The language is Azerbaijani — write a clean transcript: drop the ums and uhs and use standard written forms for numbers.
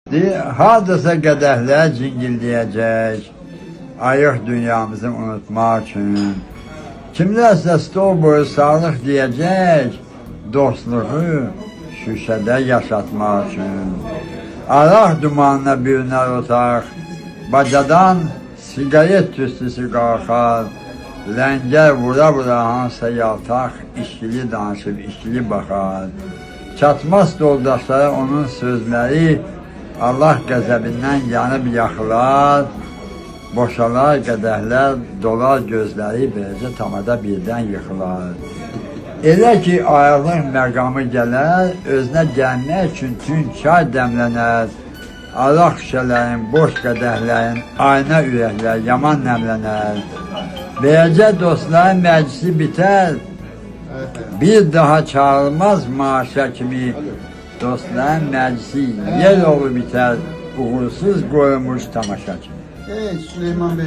Hardasa qədəhlər cingildiyəcək, ayıq dünyamızı unutmaq üçün. Kimlərsə stol boyu sağlıq deyəcək, dostluğu şüşədə yaşatmaq üçün. Araq dumanına bürünər otaq, bacadan siqaret tüstüsü qalxar, ləngər vura-vura hansısa yaltaq, işkili danışıb, işkili baxar. Çatmaz yoldaşlara onun sözləri, Allah qəzəbindən yanıb yaxılar, boşalar qədəhlər, dolar gözləri, beləcə tamada birdən yıxılar. Elə ki, ayaqlıq məqamı gələr, özünə gəlmək üçün tün çay dəmlənər, araq şüşələrin, boş qədəhlərin, ayna ürəklər yaman nəmlənər. Beləcə dostların məclisi bitər, bir daha çağırmaz maaşa kimi, dostların məclisi yer olu bitər, uğursuz qoyulmuş tamaşa kimi. Süleyman Bey.